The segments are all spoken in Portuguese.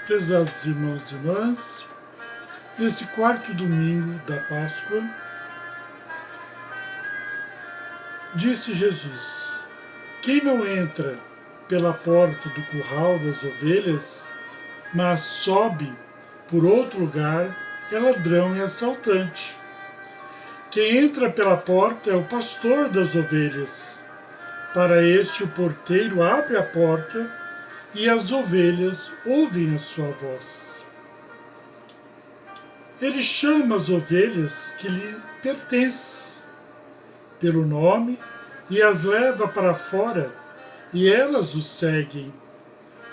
Prezados irmãos e irmãs, nesse quarto domingo da Páscoa, disse Jesus: quem não entra pela porta do curral das ovelhas, mas sobe por outro lugar, é ladrão e assaltante. Quem entra pela porta é o pastor das ovelhas. Para este o porteiro abre a porta e as ovelhas ouvem a sua voz. Ele chama as ovelhas que lhe pertencem pelo nome e as leva para fora, e elas o seguem,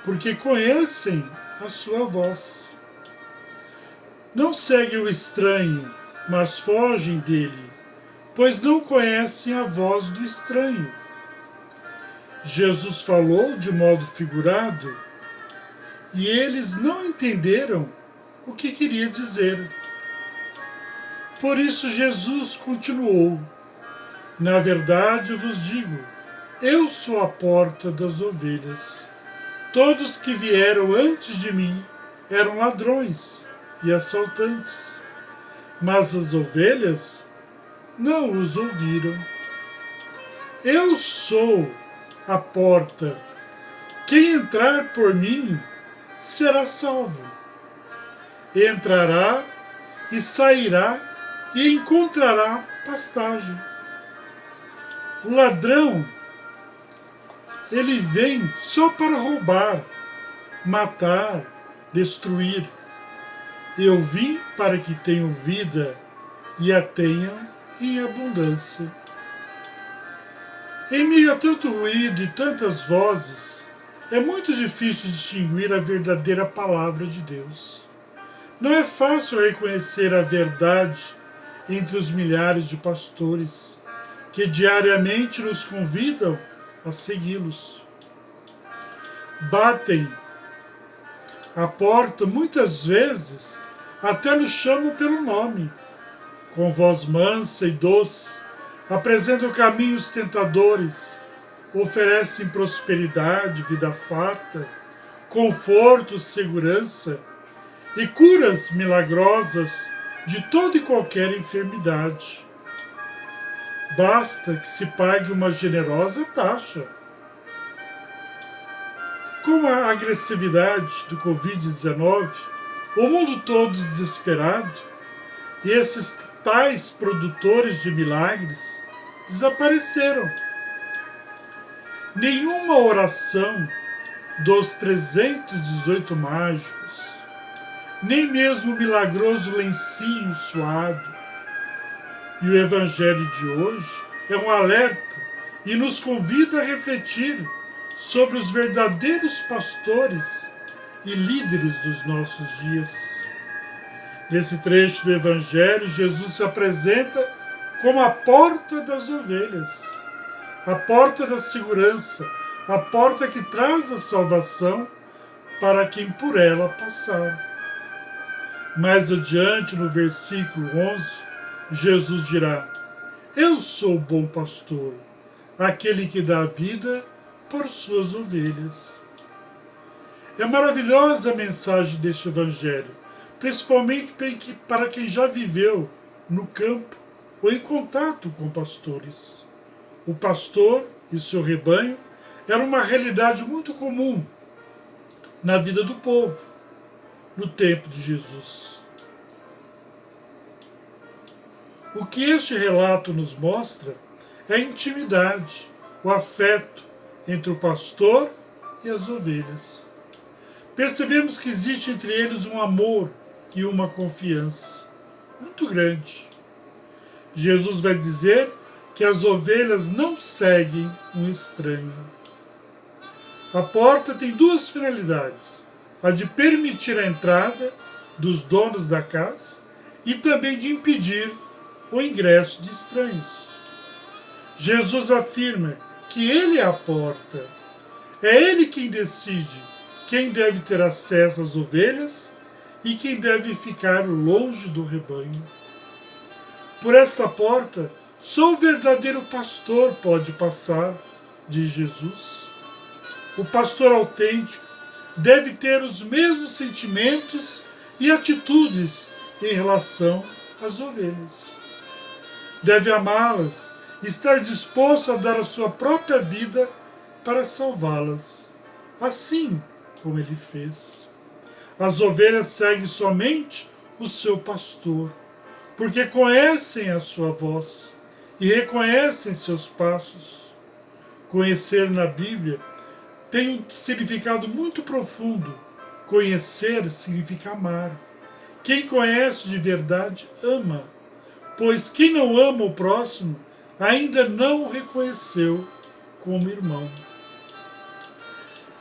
porque conhecem a sua voz. Não seguem o estranho, mas fogem dele, pois não conhecem a voz do estranho. Jesus falou de modo figurado, e eles não entenderam o que queria dizer. Por isso Jesus continuou: na verdade vos digo, eu sou a porta das ovelhas. Todos que vieram antes de mim eram ladrões e assaltantes, mas as ovelhas não os ouviram. Eu sou a porta. Quem entrar por mim será salvo. Entrará e sairá e encontrará pastagem. O ladrão, ele vem só para roubar, matar, destruir. Eu vim para que tenham vida e a tenham em abundância. Em meio a tanto ruído e tantas vozes, é muito difícil distinguir a verdadeira palavra de Deus. Não é fácil reconhecer a verdade entre os milhares de pastores que diariamente nos convidam a segui-los. Batem a porta muitas vezes, até nos chamam pelo nome, com voz mansa e doce, apresentam caminhos tentadores, oferecem prosperidade, vida farta, conforto, segurança e curas milagrosas de toda e qualquer enfermidade. Basta que se pague uma generosa taxa. Com a agressividade do Covid-19, o mundo todo desesperado, e esses tais produtores de milagres desapareceram. Nenhuma oração dos 318 mágicos, nem mesmo o milagroso lencinho suado. E o Evangelho de hoje é um alerta e nos convida a refletir sobre os verdadeiros pastores e líderes dos nossos dias. Nesse trecho do Evangelho, Jesus se apresenta como a porta das ovelhas, a porta da segurança, a porta que traz a salvação para quem por ela passar. Mais adiante, no versículo 11, Jesus dirá: eu sou o bom pastor, aquele que dá a vida por suas ovelhas. É maravilhosa a mensagem deste Evangelho, principalmente para quem já viveu no campo ou em contato com pastores. O pastor e seu rebanho era uma realidade muito comum na vida do povo no tempo de Jesus. O que este relato nos mostra é a intimidade, o afeto entre o pastor e as ovelhas. Percebemos que existe entre eles um amor e uma confiança muito grande. Jesus vai dizer que as ovelhas não seguem um estranho. A porta tem duas finalidades: a de permitir a entrada dos donos da casa e também de impedir o ingresso de estranhos. Jesus afirma que Ele é a porta. É Ele quem decide quem deve ter acesso às ovelhas e quem deve ficar longe do rebanho. Por essa porta, só o verdadeiro pastor pode passar, diz Jesus. O pastor autêntico, deve ter os mesmos sentimentos e atitudes em relação às ovelhas. Deve amá-las e estar disposto a dar a sua própria vida para salvá-las, assim como ele fez. As ovelhas seguem somente o seu pastor, porque conhecem a sua voz e reconhecem seus passos. Conhecer na Bíblia tem um significado muito profundo. Conhecer significa amar. Quem conhece de verdade ama, pois quem não ama o próximo ainda não o reconheceu como irmão.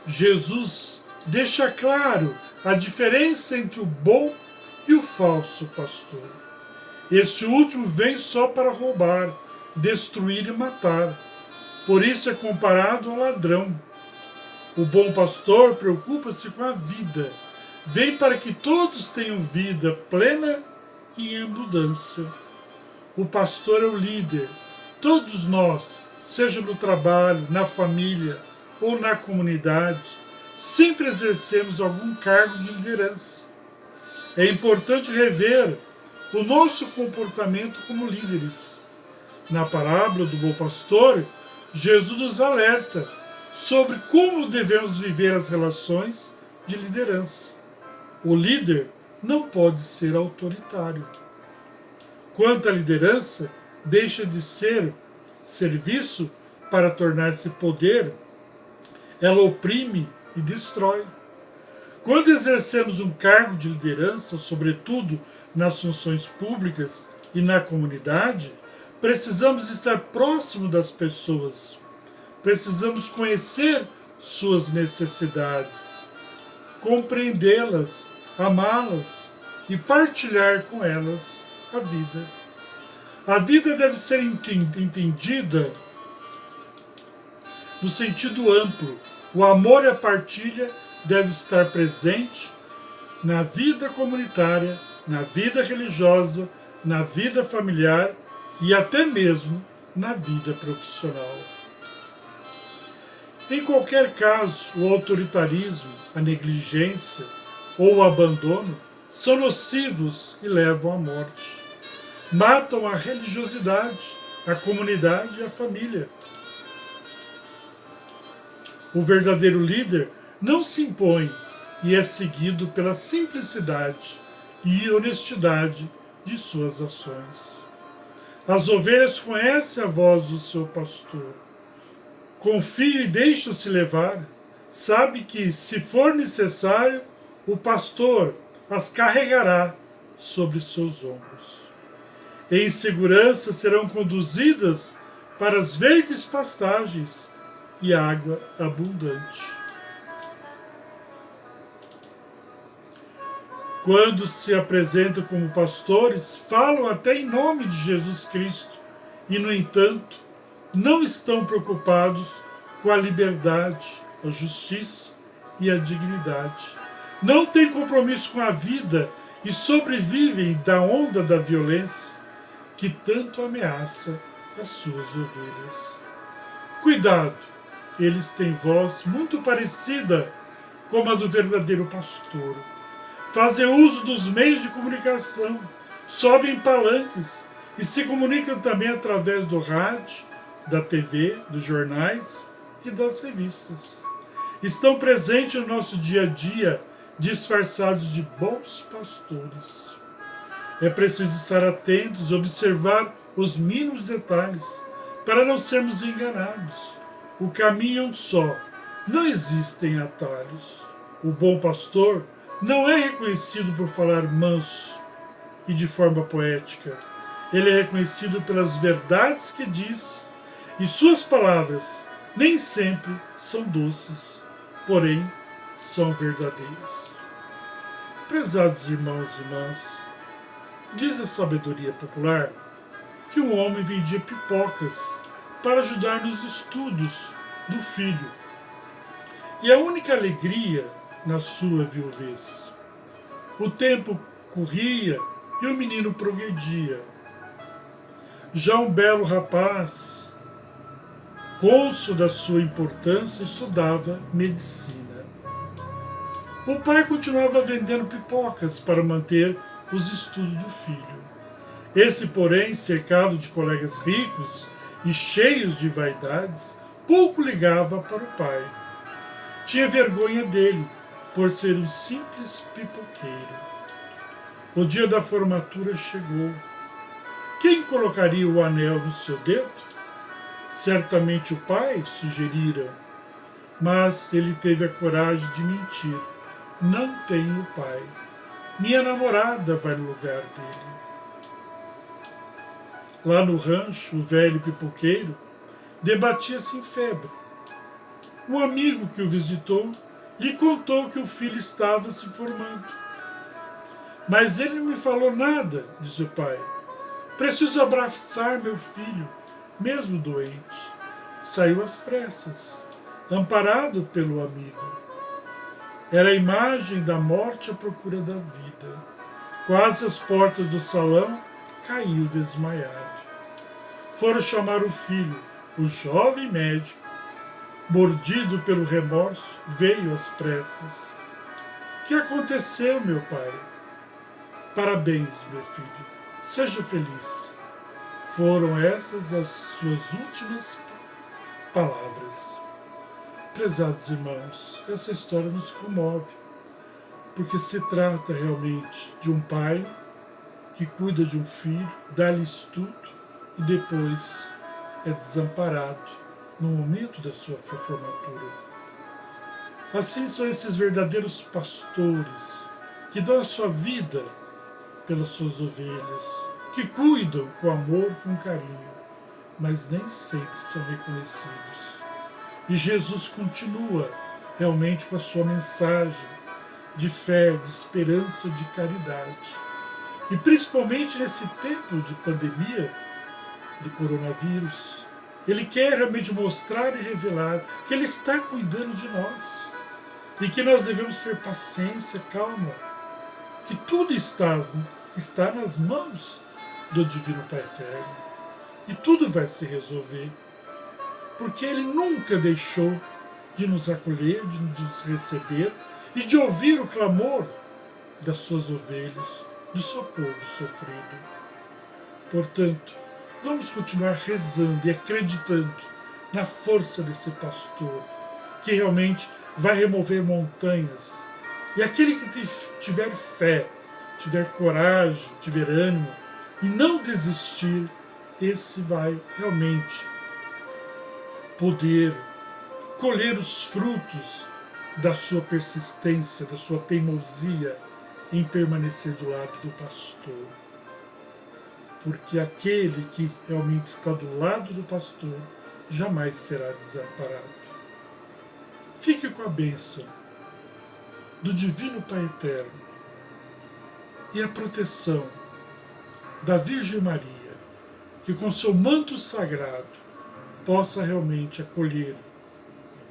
Jesus deixa claro a diferença entre o bom e o falso pastor. Este último vem só para roubar, destruir e matar. Por isso é comparado ao ladrão. O bom pastor preocupa-se com a vida. Vem para que todos tenham vida plena e em abundância. O pastor é o líder. Todos nós, seja no trabalho, na família ou na comunidade, sempre exercemos algum cargo de liderança. É importante rever o nosso comportamento como líderes. Na parábola do bom pastor, Jesus nos alerta sobre como devemos viver as relações de liderança. O líder não pode ser autoritário. Quanto à liderança, deixa de ser serviço para tornar-se poder, ela oprime e destrói. Quando exercemos um cargo de liderança, sobretudo nas funções públicas e na comunidade, precisamos estar próximo das pessoas. Precisamos conhecer suas necessidades, compreendê-las, amá-las e partilhar com elas a vida. A vida deve ser entendida no sentido amplo. O amor e a partilha devem estar presentes na vida comunitária, na vida religiosa, na vida familiar e até mesmo na vida profissional. Em qualquer caso, o autoritarismo, a negligência ou o abandono são nocivos e levam à morte. Matam a religiosidade, a comunidade e a família. O verdadeiro líder não se impõe e é seguido pela simplicidade e honestidade de suas ações. As ovelhas conhecem a voz do seu pastor. Confiam e deixam-se levar. Sabe que, se for necessário, o pastor as carregará sobre seus ombros. Em segurança serão conduzidas para as verdes pastagens e água abundante. Quando se apresentam como pastores, falam até em nome de Jesus Cristo e, no entanto, não estão preocupados com a liberdade, a justiça e a dignidade. Não têm compromisso com a vida e sobrevivem da onda da violência que tanto ameaça as suas ovelhas. Cuidado, eles têm voz muito parecida com a do verdadeiro pastor. Fazem uso dos meios de comunicação, sobem palanques e se comunicam também através do rádio, da TV, dos jornais e das revistas. Estão presentes no nosso dia a dia, disfarçados de bons pastores. É preciso estar atentos, observar os mínimos detalhes, para não sermos enganados. O caminho é um só, não existem atalhos. O bom pastor não é reconhecido por falar manso e de forma poética. Ele é reconhecido pelas verdades que diz, e suas palavras nem sempre são doces, porém são verdadeiras. Prezados irmãos e irmãs, diz a sabedoria popular que um homem vendia pipocas para ajudar nos estudos do filho, e a única alegria na sua viuvez. O tempo corria e o menino progredia. Já um belo rapaz, cônscio da sua importância, estudava medicina. O pai continuava vendendo pipocas para manter os estudos do filho. Esse, porém, cercado de colegas ricos e cheios de vaidades, pouco ligava para o pai. Tinha vergonha dele, por ser um simples pipoqueiro. O dia da formatura chegou. Quem colocaria o anel no seu dedo? Certamente o pai, sugeriram, mas ele teve a coragem de mentir. Não tenho pai. Minha namorada vai no lugar dele. Lá no rancho, o velho pipoqueiro debatia-se em febre. Um amigo que o visitou lhe contou que o filho estava se formando. Mas ele não me falou nada, disse o pai. Preciso abraçar meu filho, mesmo doente. Saiu às pressas, amparado pelo amigo. Era a imagem da morte à procura da vida. Quase às portas do salão, caiu desmaiado. Foram chamar o filho, o jovem médico, mordido pelo remorso, veio às pressas. O que aconteceu, meu pai? Parabéns, meu filho. Seja feliz. Foram essas as suas últimas palavras. Prezados irmãos, essa história nos comove, porque se trata realmente de um pai que cuida de um filho, dá-lhe estudo e depois é desamparado no momento da sua formatura. Assim são esses verdadeiros pastores que dão a sua vida pelas suas ovelhas, que cuidam com amor, com carinho, mas nem sempre são reconhecidos. E Jesus continua realmente com a sua mensagem de fé, de esperança, de caridade. E principalmente nesse tempo de pandemia, do coronavírus, Ele quer realmente mostrar e revelar que Ele está cuidando de nós e que nós devemos ter paciência, calma, que tudo está nas mãos do Divino Pai Eterno e tudo vai se resolver, porque Ele nunca deixou de nos acolher, de nos receber e de ouvir o clamor das suas ovelhas, do seu povo sofrido. Portanto, vamos continuar rezando e acreditando na força desse pastor, que realmente vai remover montanhas. E aquele que tiver fé, tiver coragem, tiver ânimo e não desistir, esse vai realmente poder colher os frutos da sua persistência, da sua teimosia em permanecer do lado do pastor. Porque aquele que realmente está do lado do pastor jamais será desamparado. Fique com a bênção do Divino Pai Eterno e a proteção da Virgem Maria, que com seu manto sagrado possa realmente acolher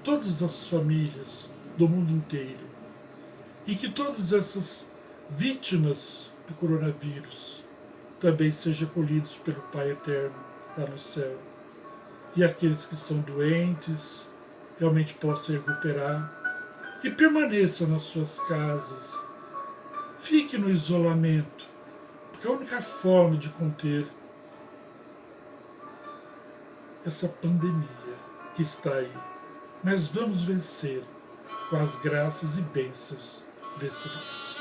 todas as famílias do mundo inteiro e que todas essas vítimas do coronavírus também sejam acolhidos pelo Pai Eterno lá no céu. E aqueles que estão doentes realmente possam recuperar e permaneçam nas suas casas. Fique no isolamento, porque é a única forma de conter essa pandemia que está aí. Mas vamos vencer com as graças e bênçãos desse Deus.